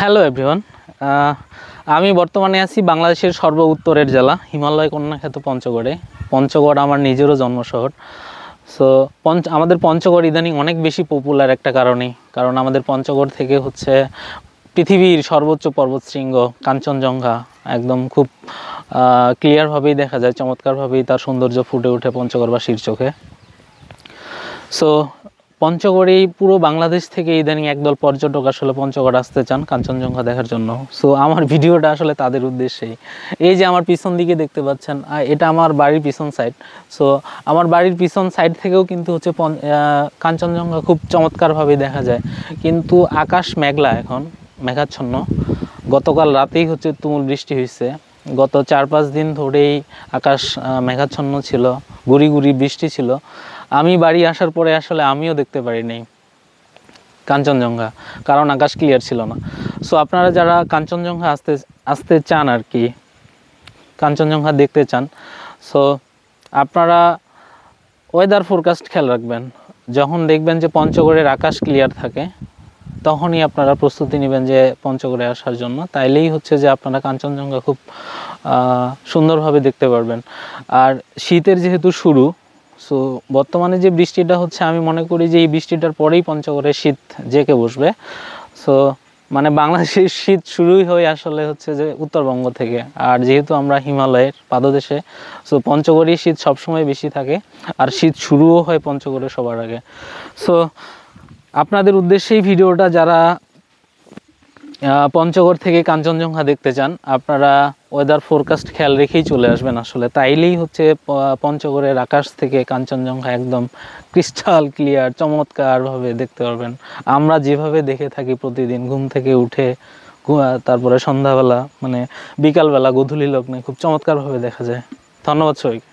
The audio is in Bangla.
হ্যালো এভরিওয়ান, আমি বর্তমানে আছি বাংলাদেশের সর্ব উত্তরের জেলা হিমালয় কন্যা খ্যাত পঞ্চগড়ে। পঞ্চগড় আমার নিজেরও জন্ম শহর। সো আমাদের পঞ্চগড় ইদানিং অনেক বেশি পপুলার একটা কারণ আমাদের পঞ্চগড় থেকে হচ্ছে পৃথিবীর সর্বোচ্চ পর্বতশৃঙ্গ কাঞ্চনজঙ্ঘা একদম খুব ক্লিয়ারভাবেই দেখা যায়, চমৎকারভাবেই তার সৌন্দর্য ফুটে ওঠে পঞ্চগড়বাসীর চোখে। সো পঞ্চগড়েই পুরো বাংলাদেশ থেকে ইদানিং একদল পর্যটক আসলে পঞ্চগড় আসতে চান কাঞ্চনজঙ্ঘা দেখার জন্য। সো আমার ভিডিওটা আসলে তাদের উদ্দেশ্যেই। এই যে আমার পিছন দিকে দেখতে পাচ্ছেন, এটা আমার বাড়ির পিছন সাইড। সো আমার বাড়ির পিছন সাইড থেকেও কিন্তু হচ্ছে কাঞ্চনজঙ্ঘা খুব চমৎকারভাবে দেখা যায়, কিন্তু আকাশ মেঘলা, এখন মেঘাচ্ছন্ন। গতকাল রাতেই হচ্ছে তুমুল বৃষ্টি হয়েছে। গত 4-5 দিন ধরেই আকাশ মেঘাচ্ছন্ন ছিল, গুড়ি গুড়ি বৃষ্টি ছিল। আমি বাড়ি আসার পরে আসলে আমিও দেখতে পারিনি কাঞ্চনজঙ্ঘা, কারণ আকাশ ক্লিয়ার ছিল না। সো আপনারা যারা কাঞ্চনজঙ্ঘা আসতে চান আর কি, কাঞ্চনজঙ্ঘা দেখতে চান, সো আপনারা ওয়েদার ফোরকাস্ট খেয়াল রাখবেন। যখন দেখবেন যে পঞ্চগড়ের আকাশ ক্লিয়ার থাকে, তখনই আপনারা প্রস্তুতি নেবেন যে পঞ্চগড়ে আসার জন্য। তাইলেই হচ্ছে যে আপনারা কাঞ্চনজঙ্ঘা খুব সুন্দরভাবে দেখতে পারবেন। আর শীতের যেহেতু শুরু, সো বর্তমানে যে বৃষ্টিটা হচ্ছে, আমি মনে করি যে এই বৃষ্টিটার পরেই পঞ্চগড়ে শীত জেঁকে বসবে। সো মানে বাংলাদেশের শীত শুরুই হয় আসলে হচ্ছে যে উত্তরবঙ্গ থেকে। আর যেহেতু আমরা হিমালয়ের পাদদেশে, সো পঞ্চগড়ে শীত সবসময় বেশি থাকে, আর শীত শুরুও হয় পঞ্চগড়ে সবার আগে। সো আপনাদের উদ্দেশ্যেই ভিডিওটা, যারা পঞ্চগড় থেকে কাঞ্চনজঙ্ঘা দেখতে চান, আপনারা ওয়েদার ফোরকাস্ট খেয়াল রেখেই চলে আসবেন। আসলে তাইলেই হচ্ছে পঞ্চগড়ের আকাশ থেকে কাঞ্চনজঙ্ঘা একদম ক্রিস্টাল ক্লিয়ার চমৎকারভাবে দেখতে পারবেন। আমরা যেভাবে দেখে থাকি প্রতিদিন ঘুম থেকে উঠে, তারপরে সন্ধ্যাবেলা, মানে বিকালবেলা, গোধূলি লগ্নে খুব চমৎকারভাবে দেখা যায়। ধন্যবাদ সবাইকে।